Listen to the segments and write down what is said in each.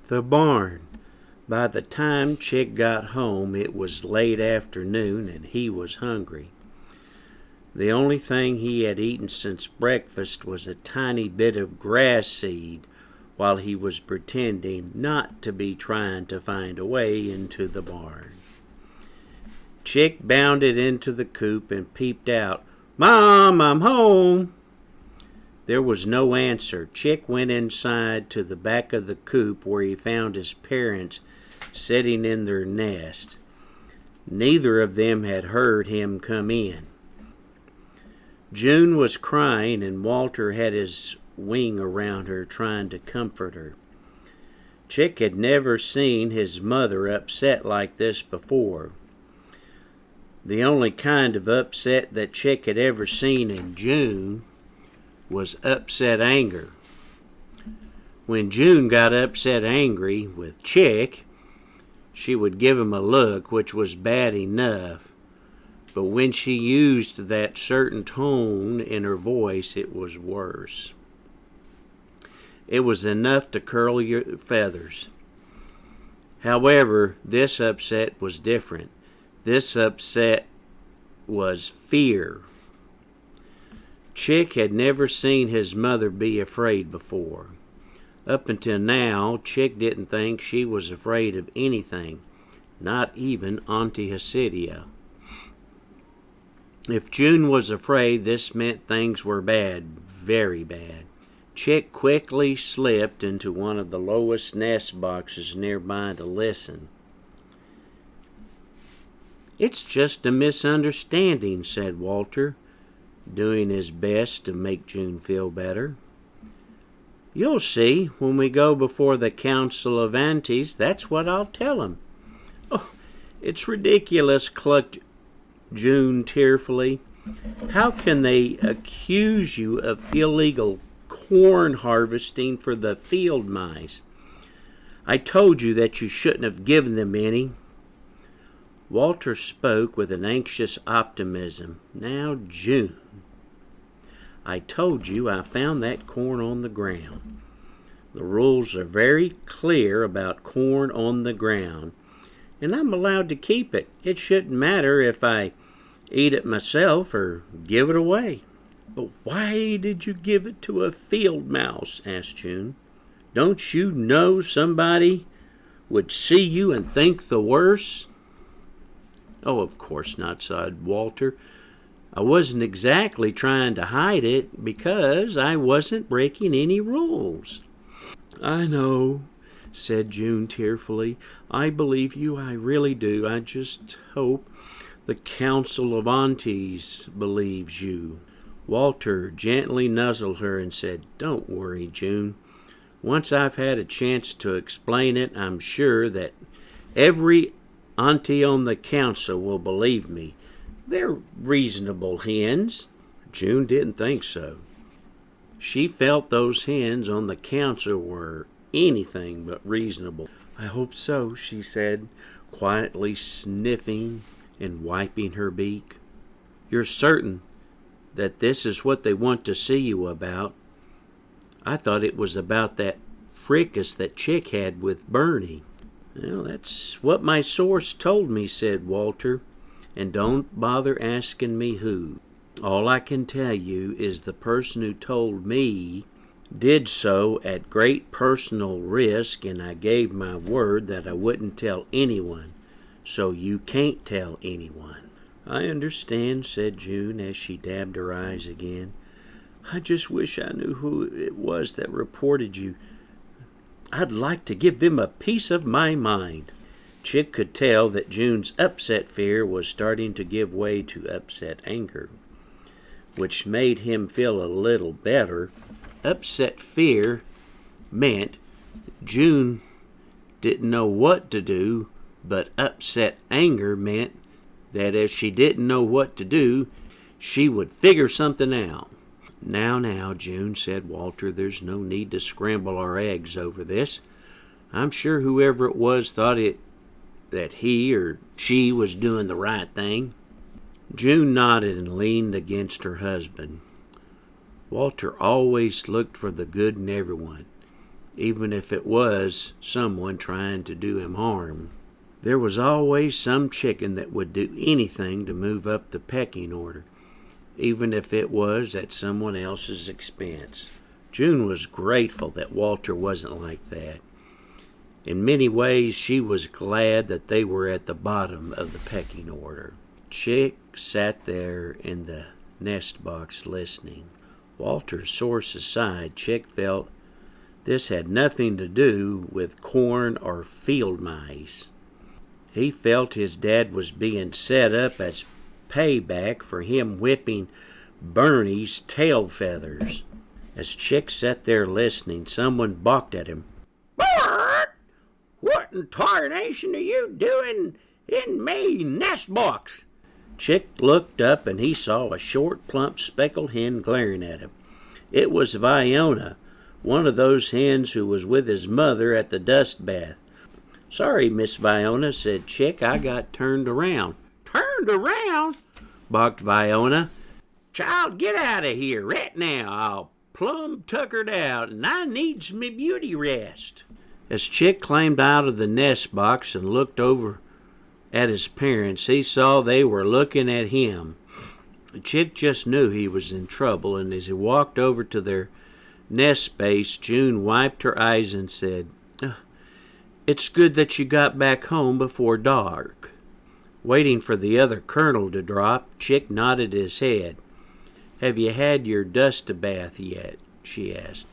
The barn. By the time Chick got home, it was late afternoon and he was hungry. The only thing he had eaten since breakfast was a tiny bit of grass seed while he was pretending not to be trying to find a way into the barn. Chick bounded into the coop and peeped out. "Mom, I'm home." There was no answer. Chick went inside to the back of the coop where he found his parents sitting in their nest. Neither of them had heard him come in. June was crying and Walter had his wing around her trying to comfort her. Chick had never seen his mother upset like this before. The only kind of upset that Chick had ever seen in June was upset anger. When June got upset angry with Chick, she would give him a look, which was bad enough, but when she used that certain tone in her voice, it was worse. It was enough to curl your feathers. However, this upset was different. This upset was fear. Chick had never seen his mother be afraid before. Up until now, Chick didn't think she was afraid of anything, not even Aunty Hysidia. If June was afraid, this meant things were bad, very bad. Chick quickly slipped into one of the lowest nest boxes nearby to listen. "It's just a misunderstanding," said Walter, doing his best to make June feel better. "You'll see when we go before the Council of Aunties. That's what I'll tell 'em." "Oh, it's ridiculous," clucked June tearfully. "How can they accuse you of illegal corn harvesting for the field mice? I told you that you shouldn't have given them any." Walter spoke with an anxious optimism. "Now, June, I told you I found that corn on the ground. The rules are very clear about corn on the ground, and I'm allowed to keep it. It shouldn't matter if I eat it myself or give it away." "But why did you give it to a field mouse?" asked June. "Don't you know somebody would see you and think the worst?" "Oh, of course not," sighed Walter. "I wasn't exactly trying to hide it because I wasn't breaking any rules." "I know," said June tearfully. "I believe you, I really do. I just hope the Council of Aunties believes you." Walter gently nuzzled her and said, "Don't worry, June. Once I've had a chance to explain it, I'm sure that every auntie on the council will believe me. They're reasonable hens." June didn't think so. She felt those hens on the council were anything but reasonable. "I hope so," she said, quietly sniffing and wiping her beak. "You're certain that this is what they want to see you about? I thought it was about that fracas that Chick had with Bernie." "Well, that's what my source told me," said Walter, "and don't bother asking me who. All I can tell you is the person who told me did so at great personal risk, and I gave my word that I wouldn't tell anyone, so you can't tell anyone." "I understand," said June as she dabbed her eyes again. "I just wish I knew who it was that reported you. I'd like to give them a piece of my mind." Chick could tell that June's upset fear was starting to give way to upset anger, which made him feel a little better. Upset fear meant June didn't know what to do, but upset anger meant that if she didn't know what to do, she would figure something out. Now, June," said Walter, "there's no need to scramble our eggs over this. I'm sure whoever it was thought that he or she was doing the right thing." June nodded and leaned against her husband. Walter always looked for the good in everyone, even if it was someone trying to do him harm. There was always some chicken that would do anything to move up the pecking order, even if it was at someone else's expense. June was grateful that Walter wasn't like that. In many ways, she was glad that they were at the bottom of the pecking order. Chick sat there in the nest box listening. Walter's source aside, Chick felt this had nothing to do with corn or field mice. He felt his dad was being set up as payback for him whipping Bernie's tail feathers. As Chick sat there listening, someone balked at him. "Bart! What in tarnation are you doing in me nest box?" Chick looked up and he saw a short, plump, speckled hen glaring at him. It was Viona, one of those hens who was with his mother at the dust bath. "Sorry, Miss Viona," said Chick. "I got turned around." "Turned around?" balked Viona. "Child, get out of here right now. I'll plumb tuckered out, and I needs me beauty rest." As Chick climbed out of the nest box and looked over at his parents, he saw they were looking at him. Chick just knew he was in trouble, and as he walked over to their nest space, June wiped her eyes and said, "It's good that you got back home before dark." Waiting for the other kernel to drop, Chick nodded his head. "Have you had your dust bath yet?" she asked.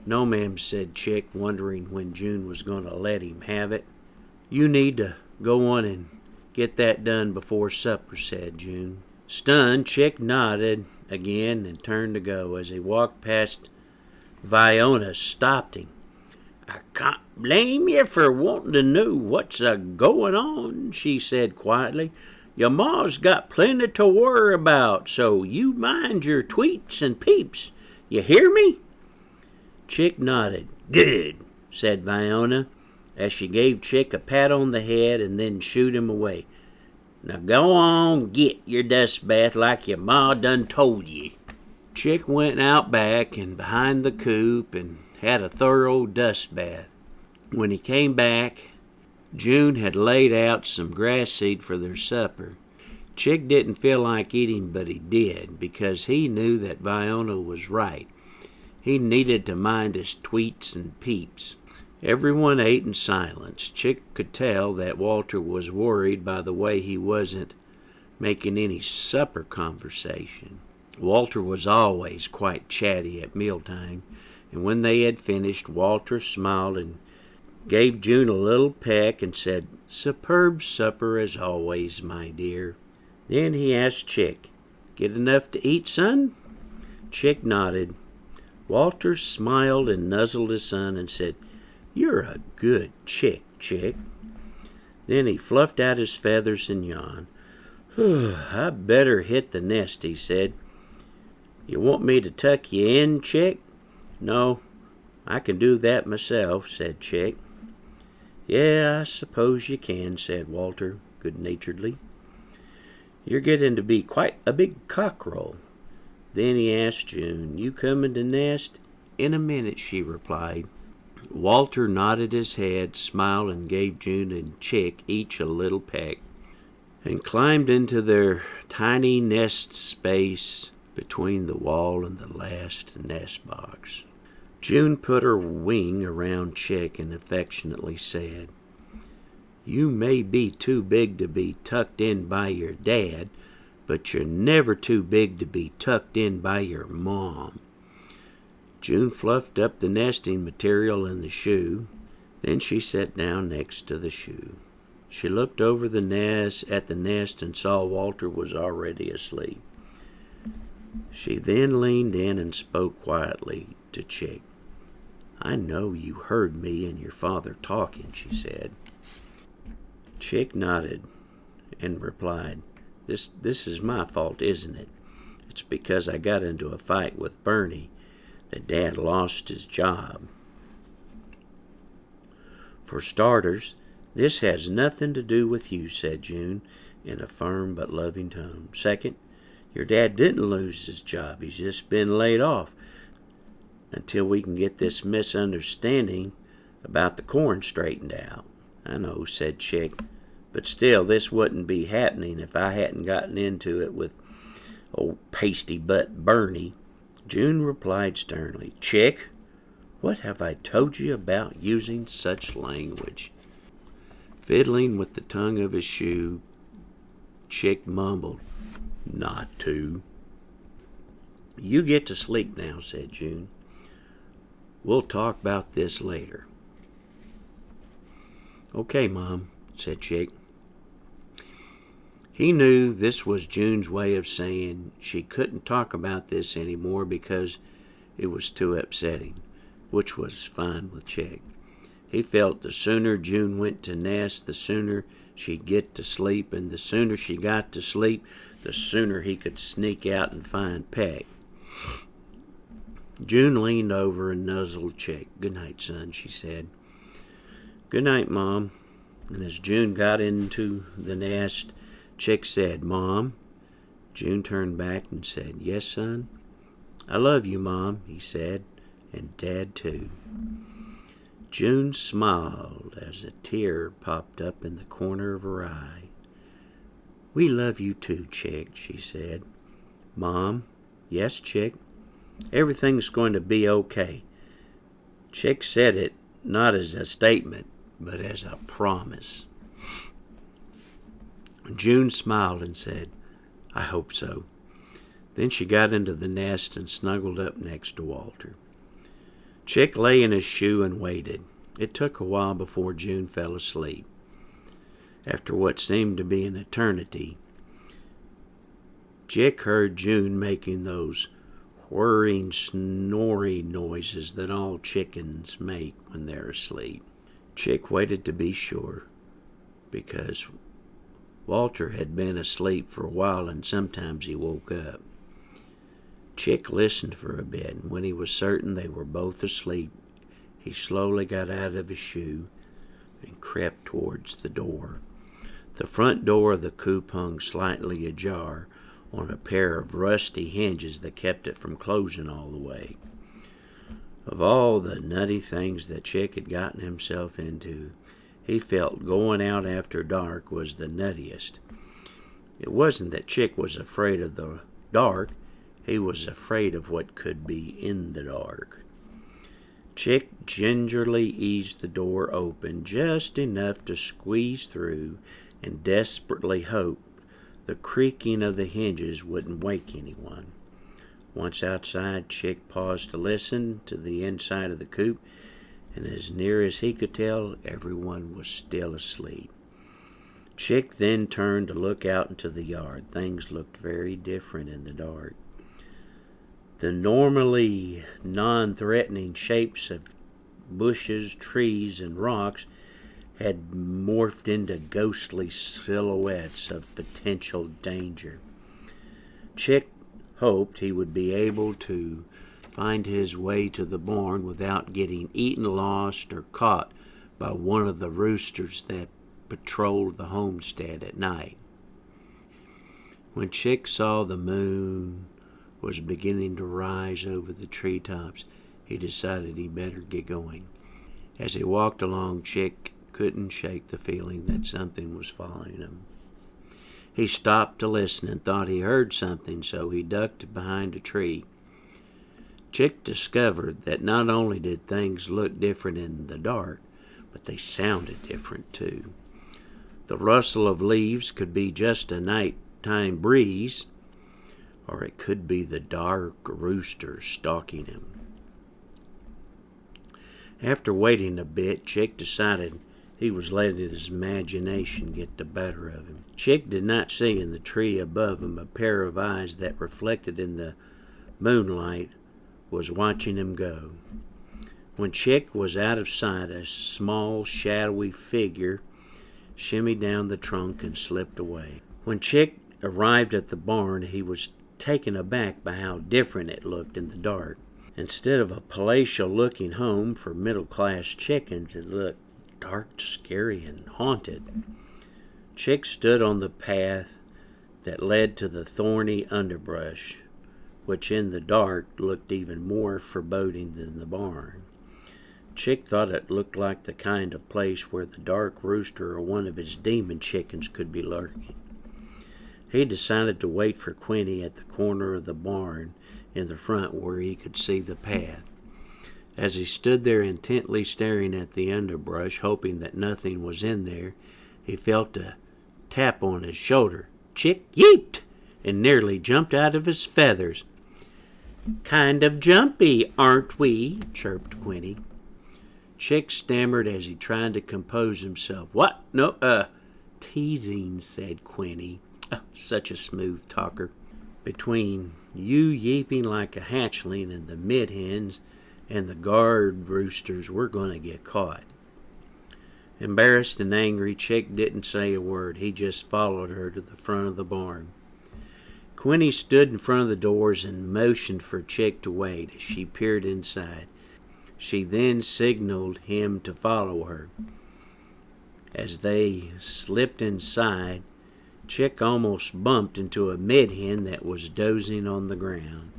"No, ma'am," said Chick, wondering when June was going to let him have it. "You need to go on and get that done before supper," said June. Stunned, Chick nodded again and turned to go. As he walked past, Viona stopped him. "I can't blame you for wanting to know what's a-going on," she said quietly. "Your ma's got plenty to worry about, so you mind your tweets and peeps. You hear me?" Chick nodded. "Good," said Viona, as she gave Chick a pat on the head and then shooed him away. "Now go on, get your dust bath like your ma done told you." Chick went out back and behind the coop and had a thorough dust bath. When he came back, June had laid out some grass seed for their supper. Chick didn't feel like eating, but he did, because he knew that Viona was right. He needed to mind his tweets and peeps. Everyone ate in silence. Chick could tell that Walter was worried by the way he wasn't making any supper conversation. Walter was always quite chatty at mealtime, and when they had finished, Walter smiled and gave June a little peck and said, "Superb supper as always, my dear." Then he asked Chick, "Get enough to eat, son?" Chick nodded. Walter smiled and nuzzled his son and said, "You're a good chick, Chick." Then he fluffed out his feathers and yawned. "I better hit the nest," he said. "You want me to tuck you in, Chick?" "No, I can do that myself," said Chick. "Yeah, I suppose you can," said Walter good-naturedly. "You're getting to be quite a big cockerel." Then he asked June, "You coming to nest?" "In a minute," she replied. Walter nodded his head, smiled, and gave June and Chick each a little peck, and climbed into their tiny nest space between the wall and the last nest box. June put her wing around Chick and affectionately said, "You may be too big to be tucked in by your dad, but you're never too big to be tucked in by your mom." June fluffed up the nesting material in the shoe. Then she sat down next to the shoe. She looked over the nest and saw Walter was already asleep. She then leaned in and spoke quietly to Chick. "I know you heard me and your father talking," she said. Chick nodded and replied, This is my fault, isn't it? It's because I got into a fight with Bernie that Dad lost his job." "For starters, this has nothing to do with you," said June in a firm but loving tone. "Second, your dad didn't lose his job. He's just been laid off. until we can get this misunderstanding about the corn straightened out." "I know," said Chick, "but still this wouldn't be happening if I hadn't gotten into it with old pasty butt Bernie." June replied sternly, "Chick, what have I told you about using such language?" Fiddling with the tongue of his shoe, Chick mumbled, "Not to." "You get to sleep now," said June. "We'll talk about this later." "Okay, Mom," said Chick. He knew this was June's way of saying she couldn't talk about this anymore because it was too upsetting, which was fine with Chick. He felt the sooner June went to nest, the sooner she'd get to sleep, and the sooner she got to sleep, the sooner he could sneak out and find Peck. June leaned over and nuzzled Chick. "Good night, son," she said. "Good night, Mom." And as June got into the nest, Chick said, "Mom." June turned back and said, "Yes, son?" "I love you, Mom," he said, "and Dad, too." June smiled as a tear popped up in the corner of her eye. "We love you, too, Chick," she said. "Mom." "Yes, Chick?" "Everything's going to be okay." Chick said it not as a statement, but as a promise. June smiled and said, "I hope so." Then she got into the nest and snuggled up next to Walter. Chick lay in his shoe and waited. It took a while before June fell asleep. After what seemed to be an eternity, Chick heard June making those whirring, snoring noises that all chickens make when they're asleep. Chick waited to be sure, because Walter had been asleep for a while and sometimes he woke up. Chick listened for a bit, and when he was certain they were both asleep, he slowly got out of his shoe and crept towards the door. The front door of the coop hung slightly ajar on a pair of rusty hinges that kept it from closing all the way. Of all the nutty things that Chick had gotten himself into, he felt going out after dark was the nuttiest. It wasn't that Chick was afraid of the dark, he was afraid of what could be in the dark. Chick gingerly eased the door open just enough to squeeze through and desperately hoped the creaking of the hinges wouldn't wake anyone. Once outside, Chick paused to listen to the inside of the coop, and as near as he could tell, everyone was still asleep. Chick then turned to look out into the yard. Things looked very different in the dark. The normally non-threatening shapes of bushes, trees, and rocks had morphed into ghostly silhouettes of potential danger. Chick hoped he would be able to find his way to the barn without getting eaten, lost, or caught by one of the roosters that patrolled the homestead at night. When Chick saw the moon was beginning to rise over the treetops, he decided he better get going. As he walked along, Chick couldn't shake the feeling that something was following him. He stopped to listen and thought he heard something, so he ducked behind a tree. Chick discovered that not only did things look different in the dark, but they sounded different too. The rustle of leaves could be just a nighttime breeze, or it could be the dark rooster stalking him. After waiting a bit, Chick decided he was letting his imagination get the better of him. Chick did not see in the tree above him a pair of eyes that, reflected in the moonlight, was watching him go. When Chick was out of sight, a small, shadowy figure shimmied down the trunk and slipped away. When Chick arrived at the barn, he was taken aback by how different it looked in the dark. Instead of a palatial-looking home for middle-class chickens, it looked dark, scary, and haunted. Chick stood on the path that led to the thorny underbrush which in the dark looked even more foreboding than the barn. Chick thought it looked like the kind of place where the dark rooster or one of his demon chickens could be lurking. He decided to wait for Quinny at the corner of the barn in the front where he could see the path. As he stood there intently staring at the underbrush, hoping that nothing was in there, he felt a tap on his shoulder. Chick yeeped and nearly jumped out of his feathers. "Kind of jumpy, aren't we?" chirped Quinny. Chick stammered as he tried to compose himself. "What? No, teasing," said Quinny. Such a smooth talker. Between you yeeping like a hatchling and the mid-hens and the guard roosters, we're going to get caught." Embarrassed and angry, Chick didn't say a word. He just followed her to the front of the barn. Quinny stood in front of the doors and motioned for Chick to wait as she peered inside. She then signaled him to follow her. As they slipped inside, Chick almost bumped into a mid-hen that was dozing on the ground,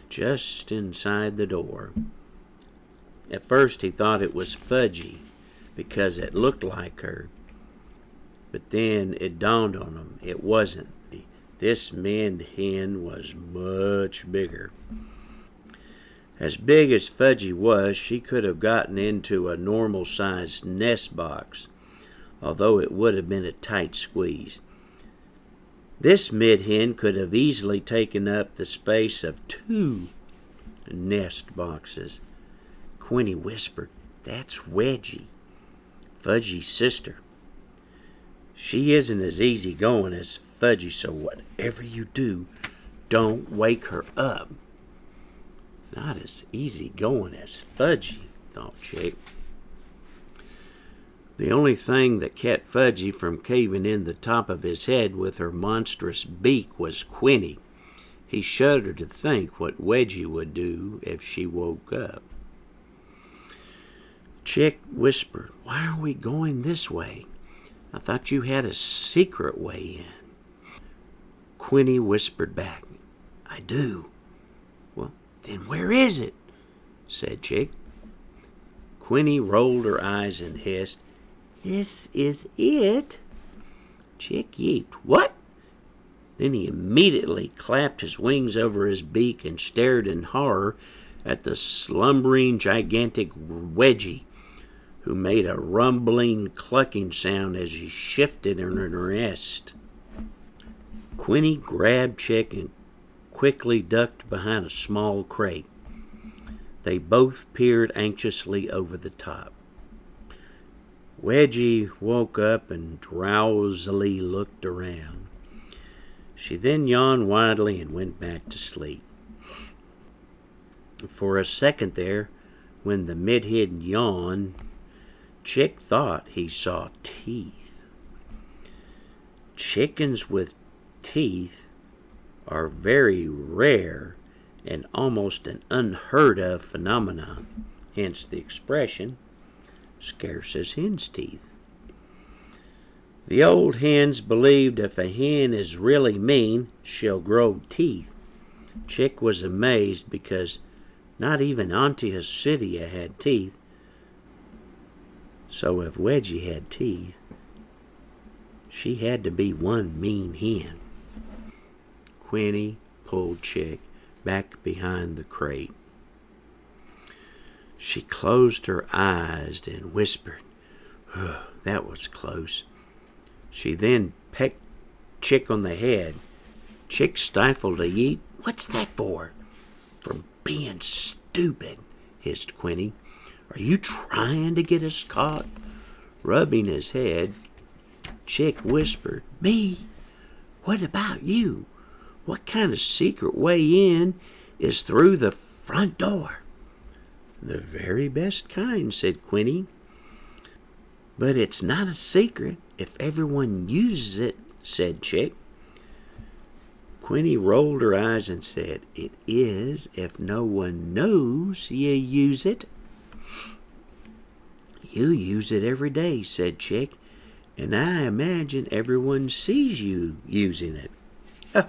just inside the door. At first he thought it was Fudgy, because it looked like her. But then it dawned on him it wasn't. This mid-hen was much bigger. As big as Fudgy was, she could have gotten into a normal-sized nest box, although it would have been a tight squeeze. This mid-hen could have easily taken up the space of 2 nest boxes. Quinny whispered, "That's Wedgie, Fudgy's sister. She isn't as easy going as Fudgy, so whatever you do, don't wake her up." Not as easy going as Fudgy, thought Chick. The only thing that kept Fudgy from caving in the top of his head with her monstrous beak was Quinny. He shuddered to think what Wedgie would do if she woke up. Chick whispered, "Why are we going this way? I thought you had a secret way in." Quinny whispered back, "I do." "Well, then where is it?" said Chick. Quinny rolled her eyes and hissed, "This is it." Chick yeeped, "What?" Then he immediately clapped his wings over his beak and stared in horror at the slumbering gigantic Wedgie, who made a rumbling, clucking sound as he shifted in her nest. Quinny grabbed Chick and quickly ducked behind a small crate. They both peered anxiously over the top. Wedgie woke up and drowsily looked around. She then yawned widely and went back to sleep. For a second there, when the mid-hen yawned, Chick thought he saw teeth. Chickens with teeth are very rare and almost an unheard of phenomenon, hence the expression, scarce as hen's teeth. The old hens believed if a hen is really mean, she'll grow teeth. Chick was amazed because not even Aunty Hysidia had teeth. So if Wedgie had teeth, she had to be one mean hen. Quinny pulled Chick back behind the crate. She closed her eyes and whispered, "That was close." She then pecked Chick on the head. Chick stifled a yeep. "What's that for?" "For being stupid," hissed Quinny. "Are you trying to get us caught?" Rubbing his head, Chick whispered, "Me? What about you? What kind of secret way in is through the front door?" "The very best kind," said Quinny. "But it's not a secret if everyone uses it," said Chick. Quinny rolled her eyes and said, "It is if no one knows you use it." "You use it every day," said Chick, "and I imagine everyone sees you using it." "Oh,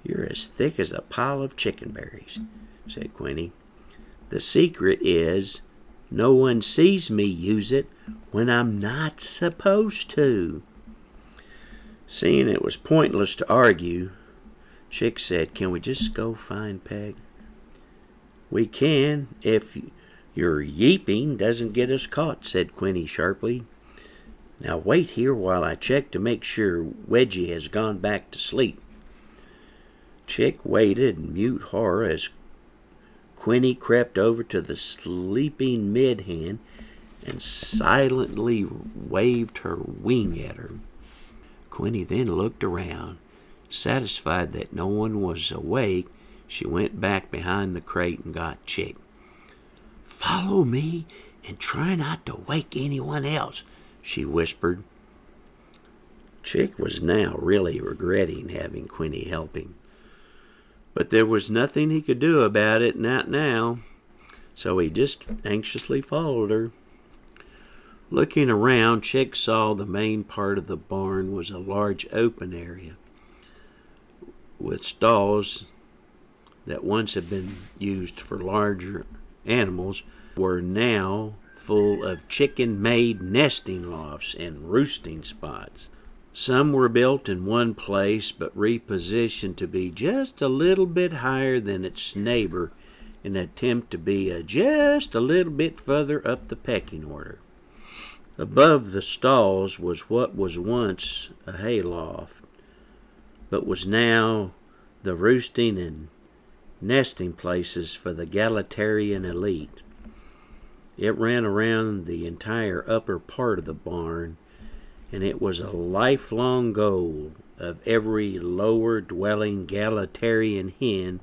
"You're as thick as a pile of chickenberries," said Quinny. "The secret is no one sees me use it when I'm not supposed to." Seeing it was pointless to argue, Chick said, "Can we just go find Peg?" "We can, if your yeeping doesn't get us caught," said Quinny sharply. "Now wait here while I check to make sure Wedgie has gone back to sleep." Chick waited in mute horror as Quinny crept over to the sleeping mid-hen and silently waved her wing at her. Quinny then looked around. Satisfied that no one was awake, she went back behind the crate and got Chick. "Follow me and try not to wake anyone else," she whispered. Chick was now really regretting having Quinny help him. But there was nothing he could do about it, not now, so he just anxiously followed her. Looking around, Chick saw the main part of the barn was a large open area with stalls that once had been used for larger animals were now full of chicken-made nesting lofts and roosting spots. Some were built in one place but repositioned to be just a little bit higher than its neighbor in an attempt to be just a little bit further up the pecking order. Above the stalls was what was once a hayloft, but was now the roosting and nesting places for the egalitarian elite. It ran around the entire upper part of the barn, and it was a lifelong goal of every lower dwelling egalitarian hen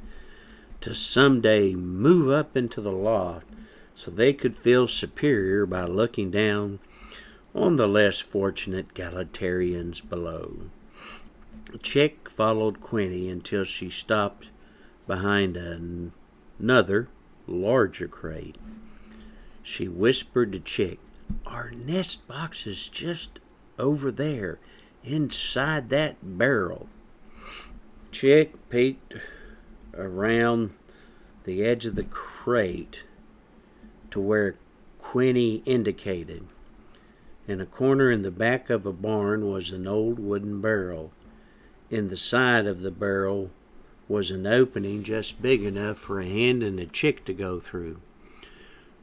to someday move up into the loft so they could feel superior by looking down on the less fortunate egalitarians below. Chick followed Quinny until she stopped behind another, larger crate. She whispered to Chick, "Our nest box is just over there, inside that barrel." Chick peeked around the edge of the crate to where Quinny indicated. In a corner in the back of a barn was an old wooden barrel. In the side of the barrel was an opening just big enough for a hen and a chick to go through.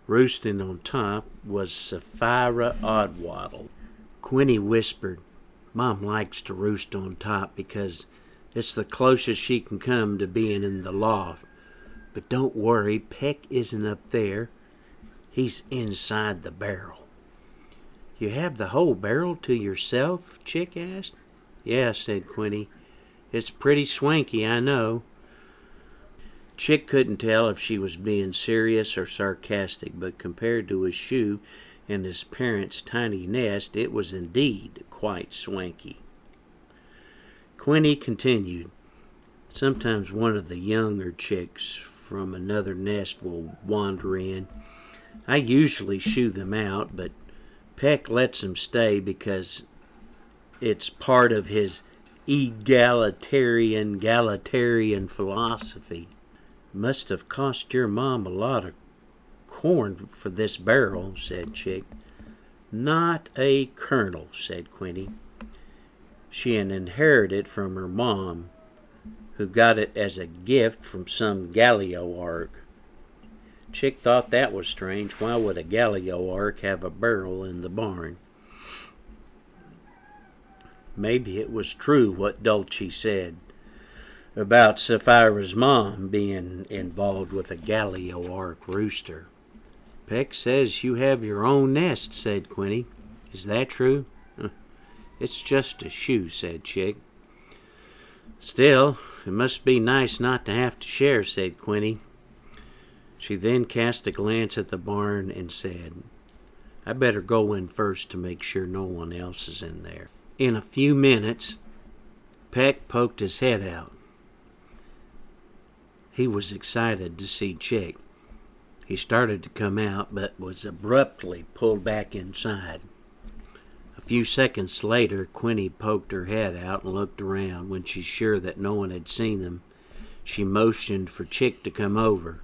Roosting on top was Sapphira Oddwaddle. Quinny whispered, "Mom likes to roost on top because it's the closest she can come to being in the loft. But don't worry, Peck isn't up there. He's inside the barrel." "You have the whole barrel to yourself?" Chick asked. "Yeah," said Quinny. "It's pretty swanky, I know." Chick couldn't tell if she was being serious or sarcastic, but compared to his shoe and his parents' tiny nest, it was indeed quite swanky. Quinny continued, "Sometimes one of the younger chicks from another nest will wander in. I usually shoo them out, but Peck lets them stay because it's part of his egalitarian philosophy." "Must have cost your mom a lot of corn for this barrel," said Chick. "Not a kernel," said Quinny. "She had inherited it from her mom, who got it as a gift from some Gallioarch." Chick thought that was strange. Why would a Gallioarch have a barrel in the barn? Maybe it was true what Dulce said about Sapphira's mom being involved with a Gallioarch rooster. "Peck says you have your own nest," said Quinny. "Is that true?" "It's just a shoe," said Chick. "Still, it must be nice not to have to share," said Quinny. She then cast a glance at the barn and said, "I better go in first to make sure no one else is in there." In a few minutes, Peck poked his head out. He was excited to see Chick. He started to come out, but was abruptly pulled back inside. A few seconds later, Quinny poked her head out and looked around. When she's sure that no one had seen them, She motioned for Chick to come over.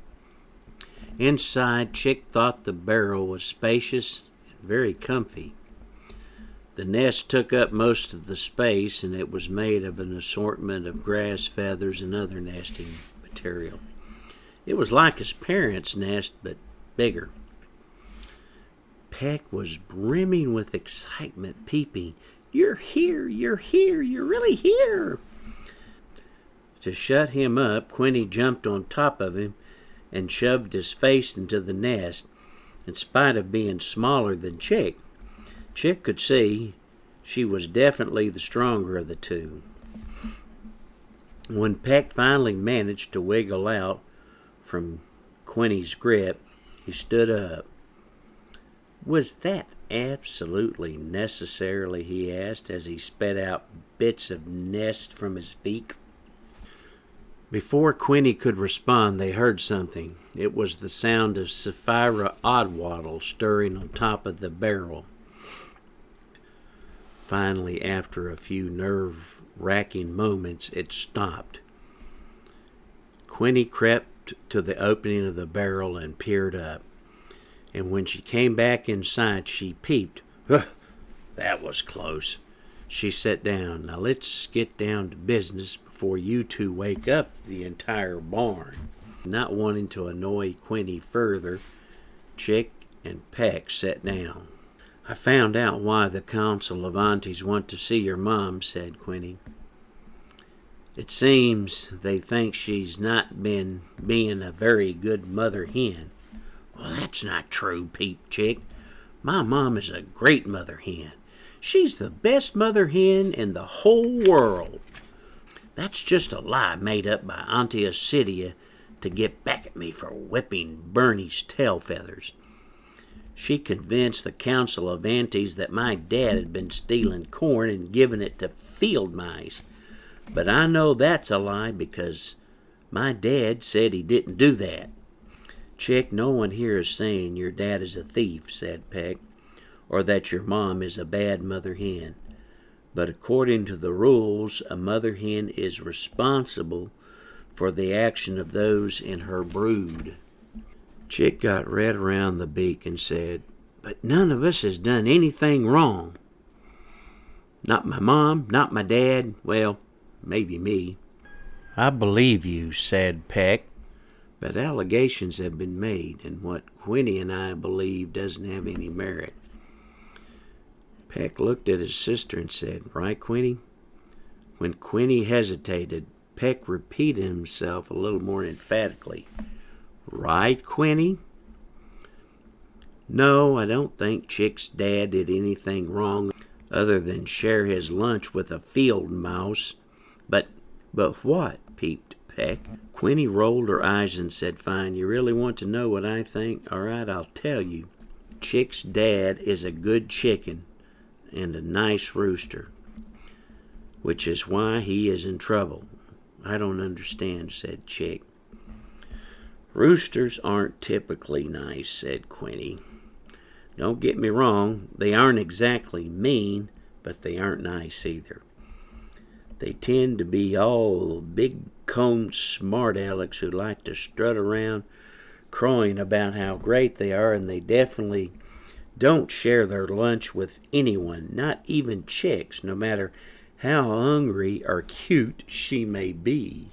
Inside, Chick thought the barrel was spacious and very comfy. The nest took up most of the space, and it was made of an assortment of grass, feathers, and other nesting material. It was like his parents' nest, but bigger. Peck was brimming with excitement, peeping. "You're here! You're here! You're really here!" To shut him up, Quinny jumped on top of him and shoved his face into the nest. In spite of being smaller than Chick, Chick could see she was definitely the stronger of the two. When Peck finally managed to wiggle out from Quinny's grip, he stood up. "Was that absolutely necessary?" he asked as he spat out bits of nest from his beak. Before Quinny could respond, they heard something. It was the sound of Sapphira Oddwaddle stirring on top of the barrel. Finally, after a few nerve-wracking moments, it stopped. Quinny crept to the opening of the barrel and peered up. And when she came back inside, she peeped. That was close. She sat down. "Now let's get down to business before you two wake up the entire barn." Not wanting to annoy Quinny further, Chick and Peck sat down. "I found out why the council of aunties want to see your mom," said Quinny. "It seems they think she's not been being a very good mother hen." "Well, that's not true," peeped Chick. "My mom is a great mother hen. She's the best mother hen in the whole world." "That's just a lie made up by Aunty Hysidia to get back at me for whipping Bernie's tail feathers. She convinced the council of aunties that my dad had been stealing corn and giving it to field mice. But I know that's a lie because my dad said he didn't do that." "Chick, no one here is saying your dad is a thief," said Peck, "or that your mom is a bad mother hen. But according to the rules, a mother hen is responsible for the action of those in her brood." Chick got red around the beak and said, "But none of us has done anything wrong." "Not my mom, not my dad, well, maybe me." "I believe you," said Peck, "but allegations have been made, and what Quinny and I believe doesn't have any merit." Peck looked at his sister and said, "Right, Quinny?" When Quinny hesitated, Peck repeated himself a little more emphatically. "Right, Quinny?" "No, I don't think Chick's dad did anything wrong other than share his lunch with a field mouse. But what?" peeped Peck. Quinny rolled her eyes and said, "Fine, you really want to know what I think? All right, I'll tell you. Chick's dad is a good chicken and a nice rooster, which is why he is in trouble." "I don't understand," said Chick. "Roosters aren't typically nice," said Quinny. "Don't get me wrong, they aren't exactly mean, but they aren't nice either. They tend to be all big-combed smart alecks who like to strut around crowing about how great they are, and they definitely don't share their lunch with anyone, not even Chicks, no matter how hungry or cute she may be."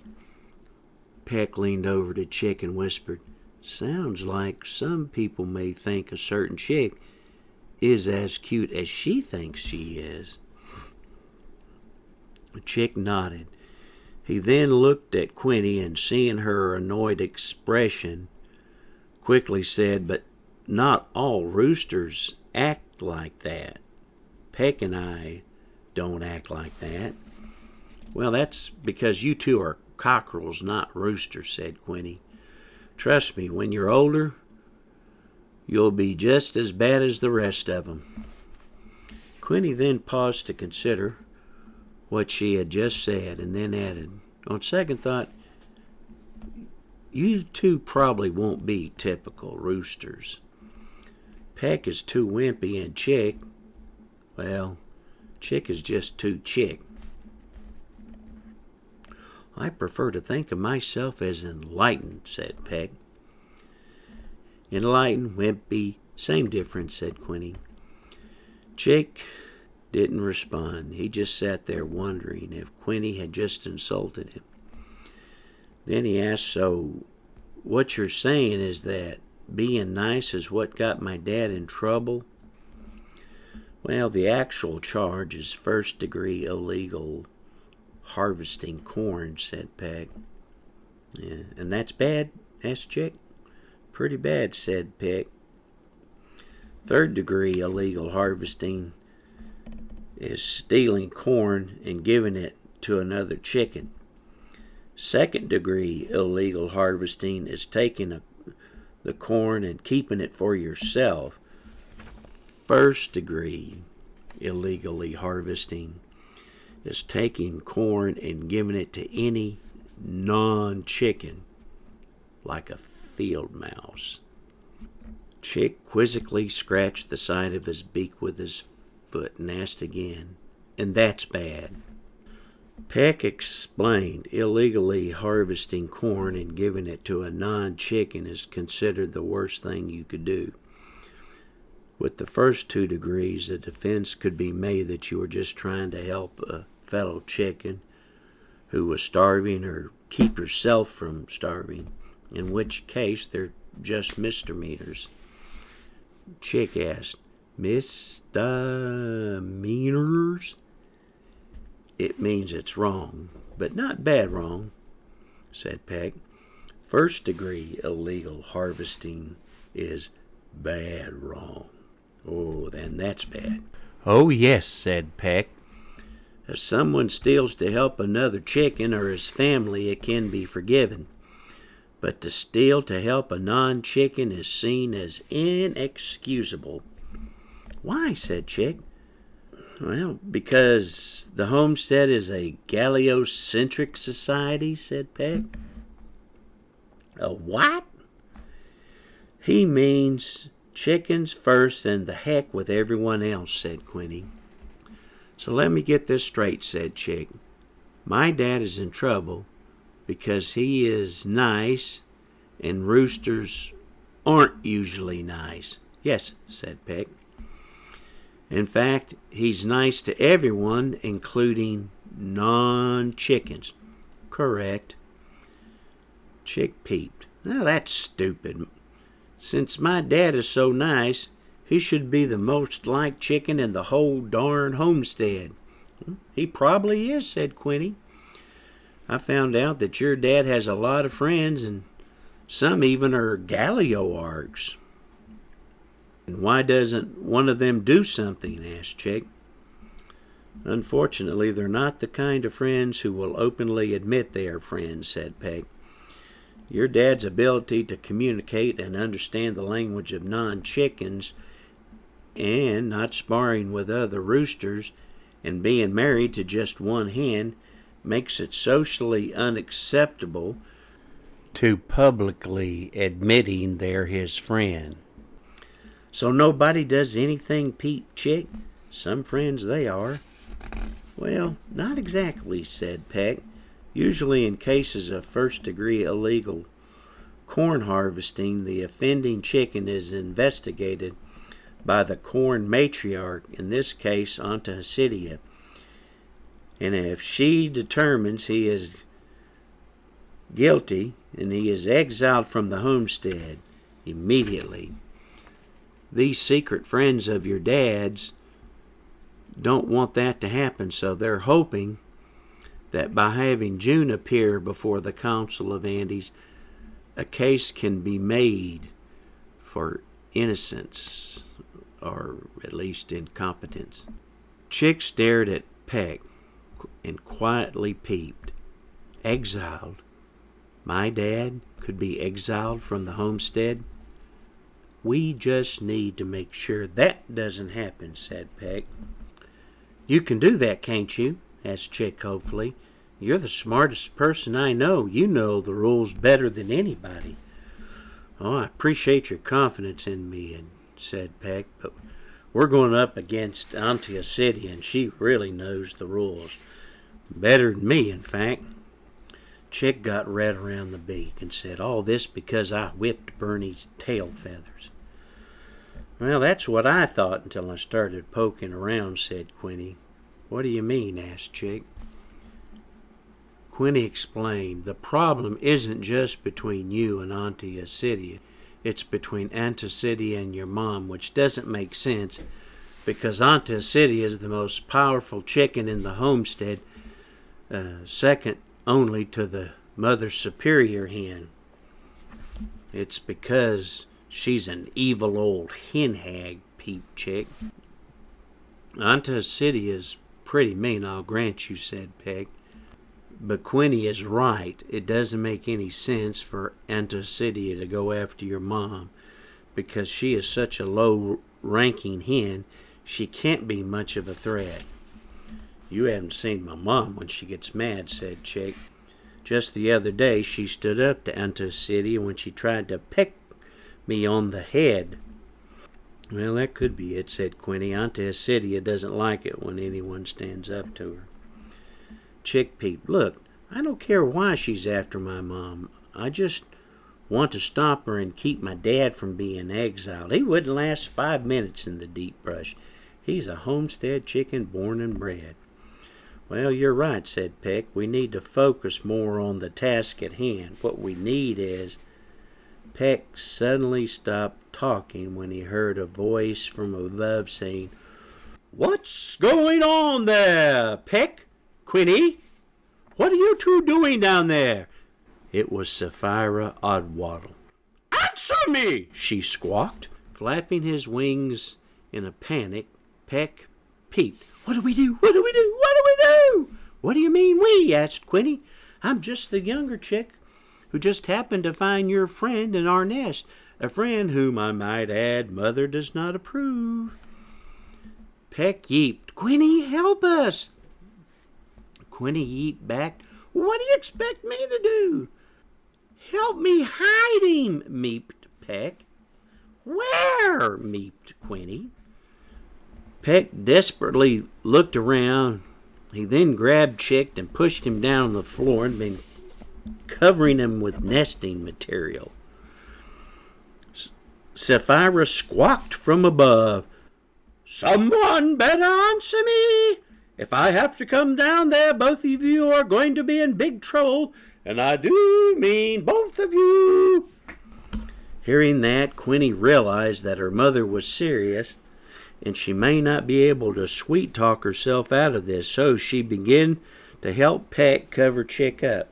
Peck leaned over to Chick and whispered, "Sounds like some people may think a certain chick is as cute as she thinks she is." Chick nodded. He then looked at Quinny and, seeing her annoyed expression, quickly said, "But not all roosters act like that. Peck and I don't act like that." "Well, that's because you two are cockerels, not roosters," said Quinny. "Trust me, when you're older, you'll be just as bad as the rest of them." Quinny then paused to consider what she had just said, and then added, "On second thought, you two probably won't be typical roosters. Peck is too wimpy, and Chick, well, Chick is just too Chick." I prefer to think of myself as enlightened, said Peck. Enlightened, wimpy, same difference, said Quinny. Chick didn't respond. He just sat there wondering if Quinny had just insulted him. Then he asked, so what you're saying is that being nice is what got my dad in trouble? Well, the actual charge is first-degree illegal harvesting corn, said Peck. Yeah, and that's bad? asked Chick. Pretty bad, said Peck. Third-degree illegal harvesting is stealing corn and giving it to another chicken. Second-degree illegal harvesting is taking the corn and keeping it for yourself. First-degree illegally harvesting is taking corn and giving it to any non-chicken, like a field mouse. Chick quizzically scratched the side of his beak with his foot and asked again, and that's bad? Peck explained illegally harvesting corn and giving it to a non-chicken is considered the worst thing you could do. With the first 2 degrees, a defense could be made that you were just trying to help a fellow chicken who was starving or keep yourself from starving, in which case they're just misdemeanors. Chick asked, misdemeanors? It means it's wrong, but not bad wrong, said Peck. First-degree illegal harvesting is bad wrong. Oh, then that's bad. Oh, yes, said Peck. If someone steals to help another chicken or his family, it can be forgiven. But to steal to help a non-chicken is seen as inexcusable. Why? Said Chick. Well, because the Homestead is a Galliocentric society, said Peck. A what? He means chickens first and the heck with everyone else, said Quinny. So let me get this straight, said Chick. My dad is in trouble because he is nice and roosters aren't usually nice. Yes, said Peck. In fact, he's nice to everyone, including non-chickens. Correct. Chick peeped. Now that's stupid. Since my dad is so nice, he should be the most liked chicken in the whole darn homestead. He probably is, said Quinny. I found out that your dad has a lot of friends, and some even are Gallioarchs. And why doesn't one of them do something? asked Chick. Unfortunately, they're not the kind of friends who will openly admit they are friends, said Peck. Your dad's ability to communicate and understand the language of non-chickens and not sparring with other roosters and being married to just one hen makes it socially unacceptable to publicly admitting they're his friend. So nobody does anything, Pete, Chick? Some friends they are. Well, not exactly, said Peck. Usually in cases of first-degree illegal corn harvesting, the offending chicken is investigated by the corn matriarch, in this case Aunty Hysidia. And if she determines he is guilty, and he is exiled from the homestead immediately. These secret friends of your dad's don't want that to happen, so they're hoping that by having June appear before the Council of Aunties, a case can be made for innocence, or at least incompetence. Chick stared at Peck and quietly peeped. Exiled? My dad could be exiled from the homestead? We just need to make sure that doesn't happen, said Peck. You can do that, can't you? asked Chick hopefully. You're the smartest person I know. You know the rules better than anybody. Oh, I appreciate your confidence in me, said Peck, but we're going up against Aunty Hysidia, and she really knows the rules. Better than me, in fact. Chick got red around the beak and said, "All this because I whipped Bernie's tail feathers." "Well, that's what I thought until I started poking around," said Quinny. "What do you mean?" asked Chick. Quinny explained, "The problem isn't just between you and Aunty Hysidia. It's between Aunty Hysidia and your mom, which doesn't make sense because Aunty Hysidia is the most powerful chicken in the homestead, second only to the Mother Superior hen. It's because she's an evil old hen hag," peeped Chick. "Aunty Hysidia's pretty mean, I'll grant you," said Peck. "But Quinny is right. It doesn't make any sense for Aunty Hysidia to go after your mom because she is such a low-ranking hen. She can't be much of a threat." "You haven't seen my mom when she gets mad," said Chick. "Just the other day she stood up to Aunty Hysidia when she tried to peck me on the head." "Well, that could be it," said Quinny. "Aunty Hysidia doesn't like it when anyone stands up to her." Chick peeped. "Look, I don't care why she's after my mom. I just want to stop her and keep my dad from being exiled. He wouldn't last 5 minutes in the deep brush. He's a homestead chicken born and bred." "Well, you're right," said Peck. "We need to focus more on the task at hand. What we need is—" Peck suddenly stopped talking when he heard a voice from above saying, "What's going on there, Peck? Quinny? What are you two doing down there?" It was Sapphira Oddwaddle. "Answer me!" she squawked. Flapping his wings in a panic, Peck peeped. "What do we do? What do we do? What do we do?" "What do you mean we?" asked Quinny. "I'm just the younger chick who just happened to find your friend in our nest, a friend whom, I might add, Mother does not approve." Peck yeeped, "Quinny, help us!" Quinny yeeped back, "What do you expect me to do?" "Help me hide him," meeped Peck. "Where?" meeped Quinny. Peck desperately looked around. He then grabbed Chick and pushed him down on the floor and began covering him with nesting material. Sapphira squawked from above, "Someone better answer me! If I have to come down there, both of you are going to be in big trouble, and I do mean both of you." Hearing that, Quinny realized that her mother was serious, and she may not be able to sweet-talk herself out of this, so she began to help Peck cover Chick up.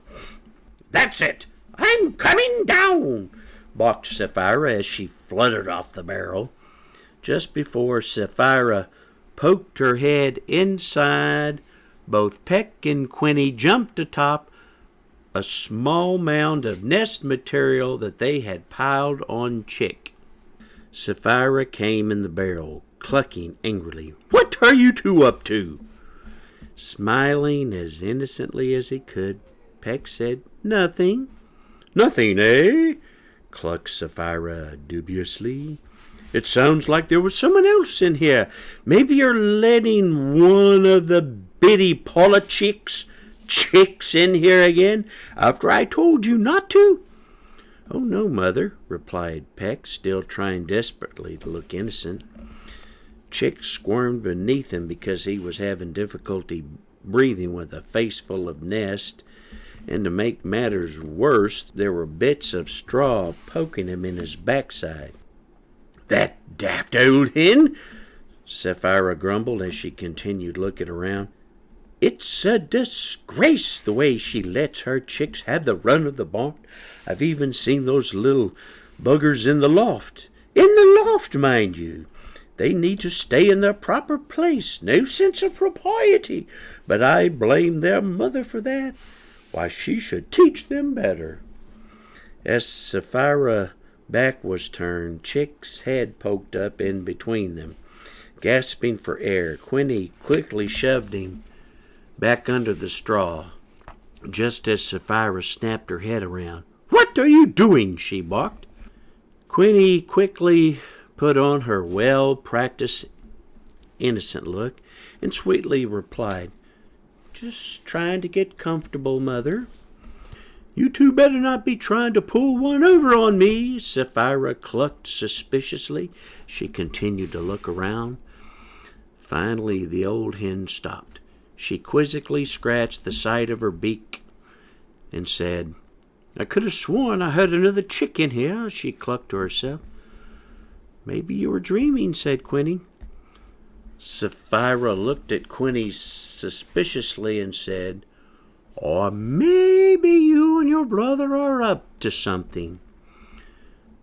"That's it! I'm coming down!" balked Sapphira as she fluttered off the barrel. Just before Sapphira poked her head inside, both Peck and Quinny jumped atop a small mound of nest material that they had piled on Chick. Sapphira came in the barrel, clucking angrily. "What are you two up to?" Smiling as innocently as he could, Peck said, "Nothing." "Nothing, eh?" clucked Sapphira dubiously. "It sounds like there was someone else in here. Maybe you're letting one of the bitty chicks in here again, after I told you not to." "Oh, no, Mother," replied Peck, still trying desperately to look innocent. Chick squirmed beneath him because he was having difficulty breathing with a face full of nest, and to make matters worse, there were bits of straw poking him in his backside. "That daft old hen!" Sapphira grumbled as she continued looking around. "It's a disgrace the way she lets her chicks have the run of the barn. I've even seen those little buggers in the loft. In the loft, mind you. They need to stay in their proper place. No sense of propriety. But I blame their mother for that. Why, she should teach them better." As Sapphira's back was turned, Chick's head poked up in between them. Gasping for air, Quinny quickly shoved him back under the straw, just as Sapphira snapped her head around. "What are you doing?" she barked. Quinny quickly put on her well-practiced, innocent look and sweetly replied, "Just trying to get comfortable, Mother." You two better not be trying to pull one over on me, Sapphira clucked suspiciously. She continued to look around. Finally, the old hen stopped. She quizzically scratched the side of her beak and said, I could have sworn I heard another chick in here, she clucked to herself. Maybe you were dreaming, said Quinny. Sapphira looked at Quinny suspiciously and said, or maybe you and your brother are up to something.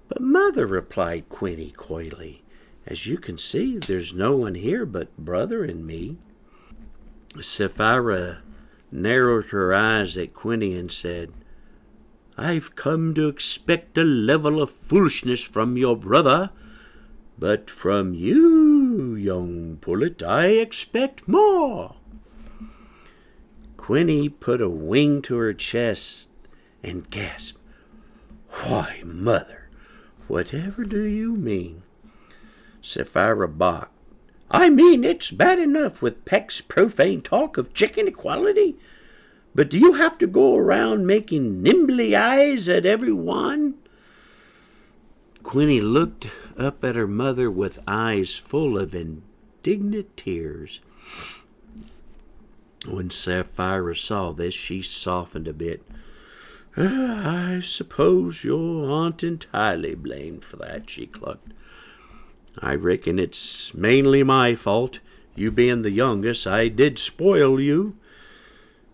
But mother, replied Quinny coyly, as you can see, there's no one here but brother and me. Sapphira narrowed her eyes at Quinny and said, I've come to expect a level of foolishness from your brother, but from you, young pullet, I expect more. Quinny put a wing to her chest and gasped, Why, mother, whatever do you mean? Sapphira balked. I mean, it's bad enough with Peck's profane talk of chicken equality, but do you have to go around making nimbly eyes at every one? Quinny looked up at her mother with eyes full of indignant tears. When Sapphira saw this, she softened a bit. I suppose your aunt entirely blamed for that, she clucked. I reckon it's mainly my fault. You being the youngest, I did spoil you.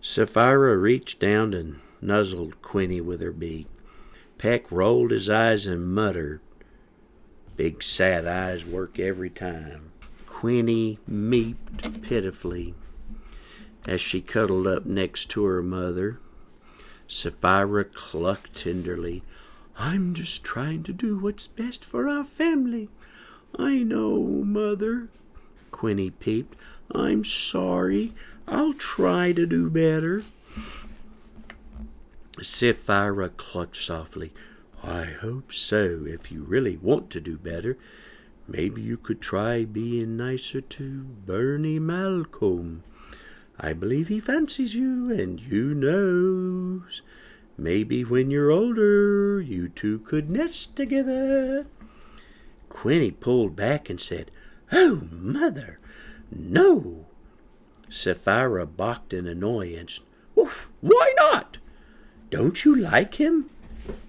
Sapphira reached down and nuzzled Quinny with her beak. Peck rolled his eyes and muttered. Big sad eyes work every time. Quinny meeped pitifully as she cuddled up next to her mother. Sapphira clucked tenderly. I'm just trying to do what's best for our family. I know, mother. Quinny peeped. I'm sorry. I'll try to do better. Sapphira clucked softly. I hope so. If you really want to do better, maybe you could try being nicer to Bernie Malcolm. I believe he fancies you, and you knows. Maybe when you're older, you two could nest together. Quinny pulled back and said, Oh, mother, no. Sapphira balked in annoyance. Why not? Don't you like him?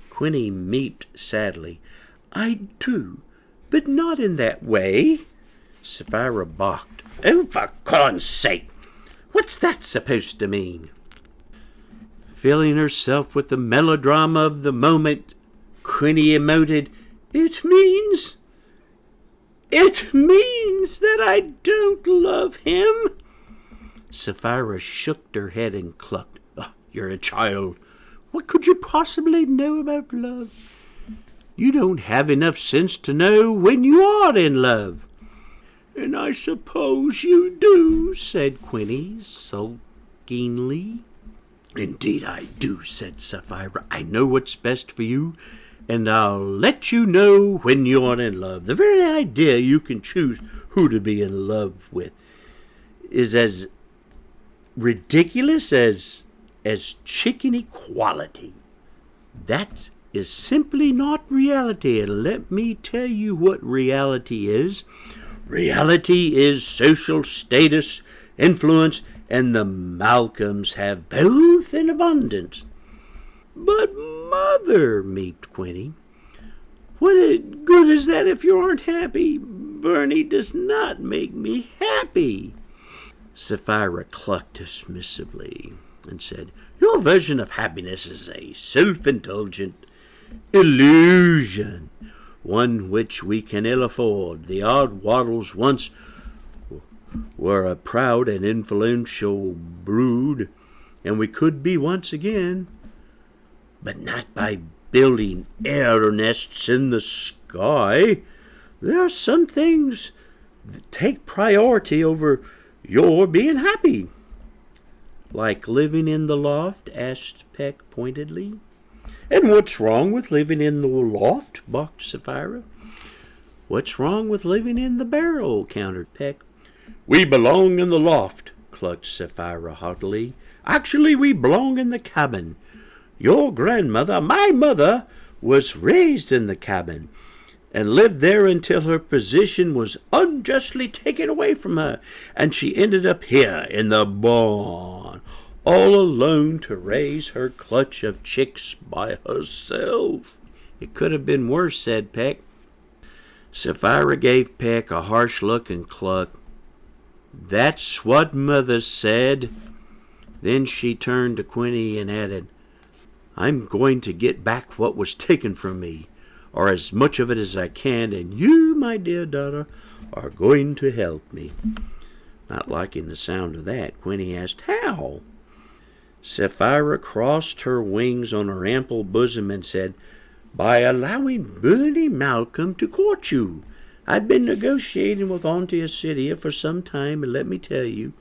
Quinny meeped sadly. I do, but not in that way. Sapphira balked. Oh, for corn's sake! What's that supposed to mean? Filling herself with the melodrama of the moment, Quinny emoted, It means that I don't love him. Sapphira shook her head and clucked. Oh, you're a child. What could you possibly know about love? You don't have enough sense to know when you are in love. And I suppose you do, said Quinny sulkingly. Indeed I do, said Sapphira. I know what's best for you, and I'll let you know when you're in love. The very idea you can choose who to be in love with is as ridiculous as chicken equality. That is simply not reality, and let me tell you what reality is. Reality is social status, influence, and the Malcolms have both in abundance. But, mother, meeped Quinny, what good is that if you aren't happy? Bernie does not make me happy. Sapphira clucked dismissively and said, Your version of happiness is a self-indulgent illusion, one which we can ill afford. The Odd Waddles once were a proud and influential brood, and we could be once again, but not by building air nests in the sky. There are some things that take priority over your being happy. Like living in the loft? Asked Peck pointedly. And what's wrong with living in the loft? Balked Sapphira. What's wrong with living in the barrel? Countered Peck. We belong in the loft, clucked Sapphira haughtily. Actually, we belong in the cabin. Your grandmother, my mother, was raised in the cabin and lived there until her position was unjustly taken away from her, and she ended up here in the barn, all alone to raise her clutch of chicks by herself." "It could have been worse," said Peck. Sapphira gave Peck a harsh look and clucked. "That's what Mother said." Then she turned to Quinny and added, "I'm going to get back what was taken from me, or as much of it as I can, and you, my dear daughter, are going to help me." Not liking the sound of that, Quinny asked, "How?" Sapphira crossed her wings on her ample bosom and said, "By allowing Bernie Malcolm to court you. I've been negotiating with Aunty Hysidia for some time, and let me tell you,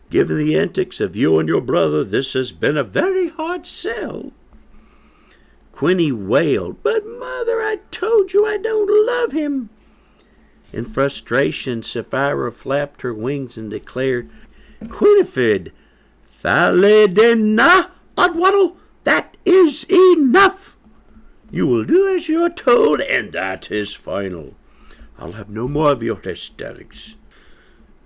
given the antics of you and your brother, this has been a very hard sell." Quinny wailed, "But Mother, I told you I don't love him." In frustration, Sapphira flapped her wings and declared, "Quinifrid, Faledena, Oddwaddle, that is enough. You will do as you are told, and that is final. I'll have no more of your hysterics."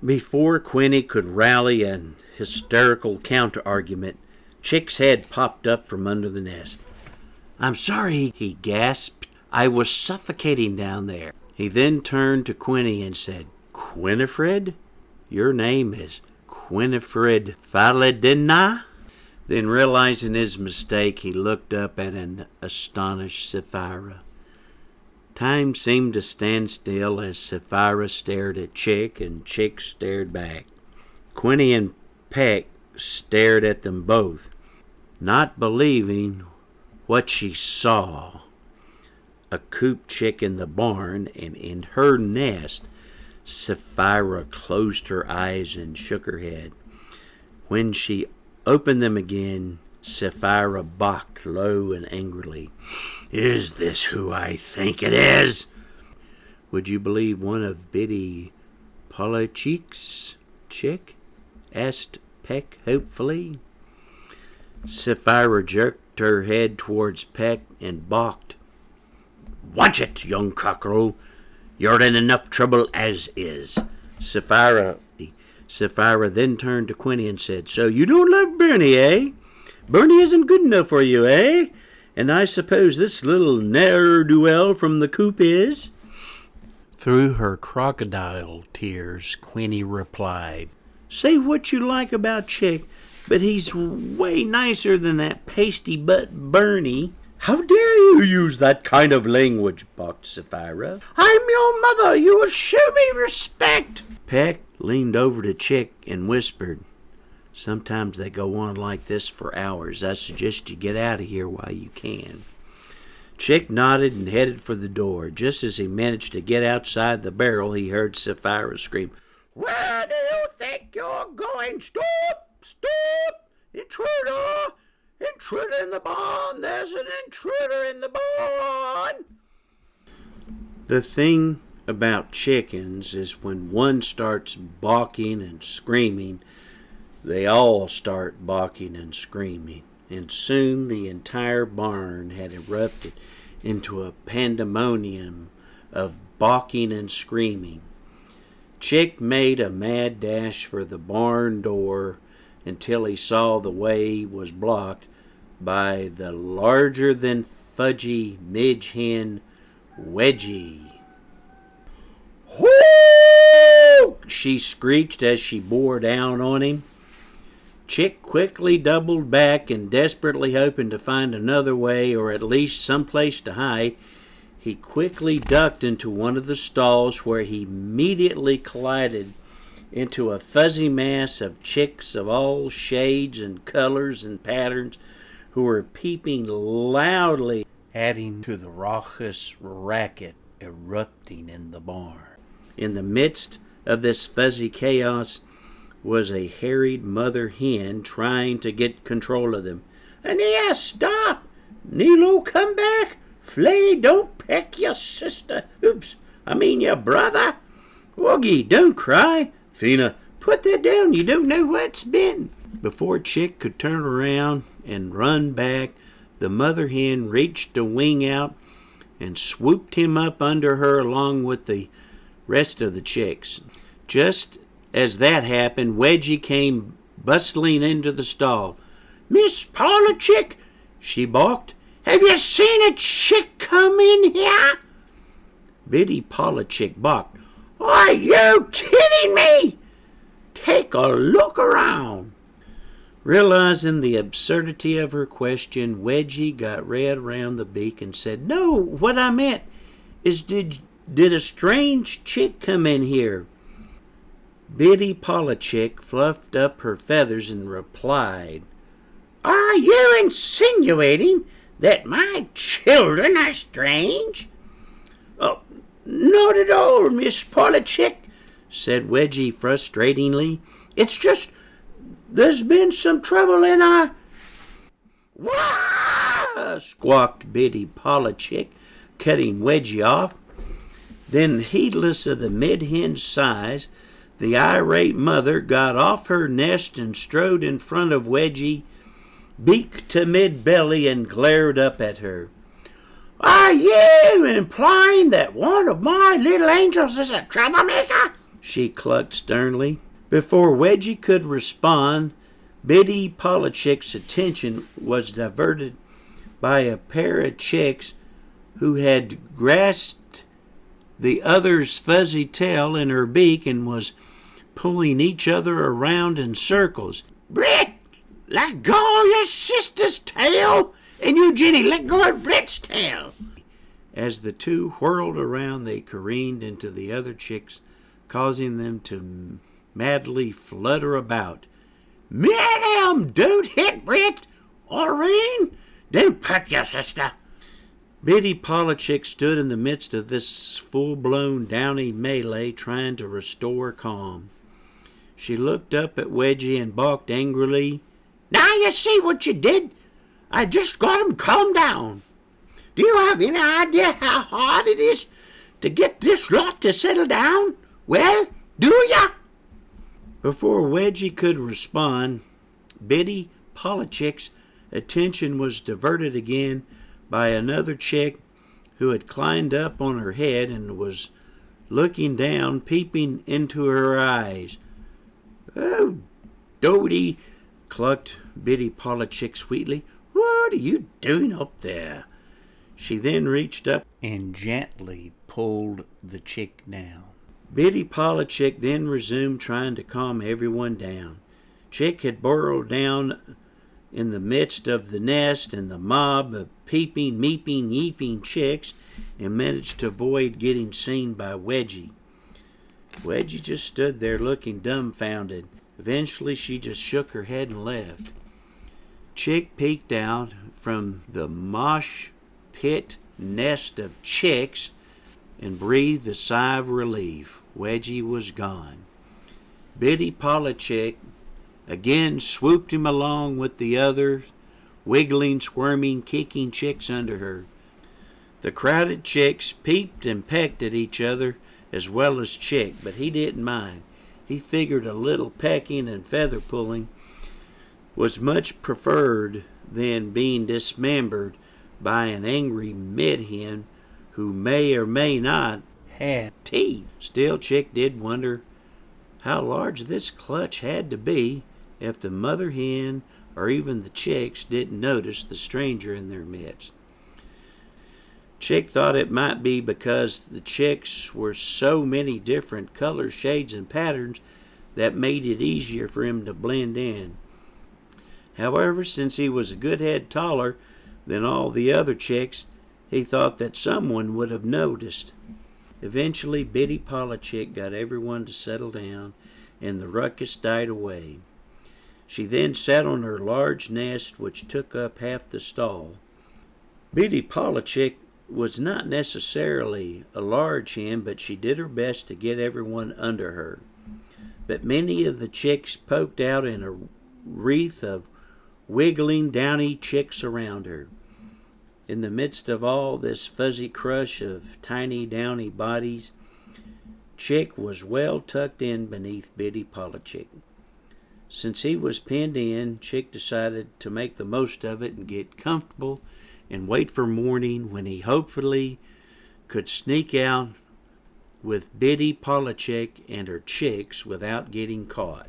Before Quinny could rally an hysterical counter-argument, Chick's head popped up from under the nest. "I'm sorry," he gasped. "I was suffocating down there." He then turned to Quinny and said, "Quinifred, your name is Quinifred Faledena?" Then, realizing his mistake, he looked up at an astonished Sapphira. Time seemed to stand still as Sapphira stared at Chick and Chick stared back. Quinny and Peck stared at them both, not believing what she saw. A cooped chick in the barn, and in her nest. Sapphira closed her eyes and shook her head. When she opened them again, Sapphira barked low and angrily, "Is this who I think it is?" "Would you believe one of Biddy Polichik's chick?" asked Peck hopefully. Sapphira jerked her head towards Peck and balked. "Watch it, young cockerel. You're in enough trouble as is." Sapphira then turned to Quinny and said, "So you don't love Bernie, eh? Bernie isn't good enough for you, eh? And I suppose this little ne'er-do-well from the coop is?" Through her crocodile tears, Quinny replied, "Say what you like about Chick, but he's way nicer than that pasty-butt Bernie." "How dare you use that kind of language?" barked Sapphira. "I'm your mother. You will show me respect." Peck leaned over to Chick and whispered, "Sometimes they go on like this for hours. I suggest you get out of here while you can." Chick nodded and headed for the door. Just as he managed to get outside the barrel, he heard Sapphira scream, "Where do you think you're going? Stop! Stop! Intruder! Intruder in the barn! There's an intruder in the barn!" The thing about chickens is when one starts barking and screaming, they all start barking and screaming, and soon the entire barn had erupted into a pandemonium of barking and screaming. Chick made a mad dash for the barn door until he saw the way was blocked by the larger-than-fudgy midge hen Wedgie. "Whoo!" she screeched as she bore down on him. Chick quickly doubled back and, desperately hoping to find another way or at least some place to hide, he quickly ducked into one of the stalls, where he immediately collided into a fuzzy mass of chicks of all shades and colors and patterns who were peeping loudly, adding to the raucous racket erupting in the barn. In the midst of this fuzzy chaos was a harried mother hen trying to get control of them. "Ania, stop! Nilo, come back! Flay, don't peck your sister. Oops, I mean your brother. Woggy, don't cry. Fina, put that down. You don't know what's been." Before Chick could turn around and run back, the mother hen reached a wing out and swooped him up under her along with the rest of the chicks. Just as that happened, Wedgie came bustling into the stall. "Miss Paula Chick," she balked, "have you seen a chick come in here?" Biddy Paula Chick balked. "Are you kidding me? Take a look around." Realizing the absurdity of her question, Wedgie got red around the beak and said, "No, what I meant is did a strange chick come in here?" Biddy Paula Chick fluffed up her feathers and replied, "Are you insinuating that my children are strange?" "Oh, not at all, Miss Paula Chick," said Wedgie frustratingly. "It's just there's been some trouble in our—" "Wah!" squawked Biddy Paula Chick, cutting Wedgie off. Then, heedless of the mid-hen's size, the irate mother got off her nest and strode in front of Wedgie, beak to mid-belly, and glared up at her. "Are you implying that one of my little angels is a troublemaker?" she clucked sternly. Before Wedgie could respond, Biddy Paula Chick's attention was diverted by a pair of chicks who had grasped the other's fuzzy tail in her beak and was pulling each other around in circles. "Brit, let go of your sister's tail, and you, Jenny, let go of Brit's tail." As the two whirled around, they careened into the other chicks, causing them to madly flutter about. "Madam, don't hit Brit! Oreen, don't peck your sister!" Biddy Paula Chick stood in the midst of this full-blown downy melee, trying to restore calm. She looked up at Wedgie and balked angrily. "Now you see what you did? I just got him calmed down. Do you have any idea how hard it is to get this lot to settle down? Well, do ya?" Before Wedgie could respond, Biddy Paula Chick's attention was diverted again by another chick who had climbed up on her head and was looking down, peeping into her eyes. "Oh, Dodie," clucked Biddy Paula Chick sweetly, "what are you doing up there?" She then reached up and gently pulled the chick down. Biddy Paula Chick then resumed trying to calm everyone down. Chick had burrowed down in the midst of the nest and the mob of peeping, meeping, yeeping chicks and managed to avoid getting seen by Wedgie. Wedgie just stood there looking dumbfounded. Eventually she just shook her head and left. Chick peeked out from the mosh pit nest of chicks and breathed a sigh of relief. Wedgie was gone. Biddy Paula Chick again swooped him along with the other wiggling, squirming, kicking chicks under her. The crowded chicks peeped and pecked at each other as well as Chick, but he didn't mind. He figured a little pecking and feather pulling was much preferred than being dismembered by an angry mid-hen who may or may not have teeth. Still, Chick did wonder how large this clutch had to be if the mother hen or even the chicks didn't notice the stranger in their midst. Chick thought it might be because the chicks were so many different colors, shades, and patterns that made it easier for him to blend in. However, since he was a good head taller than all the other chicks, he thought that someone would have noticed. Eventually, Biddy Paula Chick got everyone to settle down, and the ruckus died away. She then sat on her large nest, which took up half the stall. Biddy Paula Chick was not necessarily a large hen, but she did her best to get everyone under her. But many of the chicks poked out in a wreath of wiggling, downy chicks around her. In the midst of all this fuzzy crush of tiny, downy bodies, Chick was well tucked in beneath Biddy Paula Chick. Since he was pinned in, Chick decided to make the most of it and get comfortable and wait for morning when he hopefully could sneak out with Biddy Polachek and her chicks without getting caught.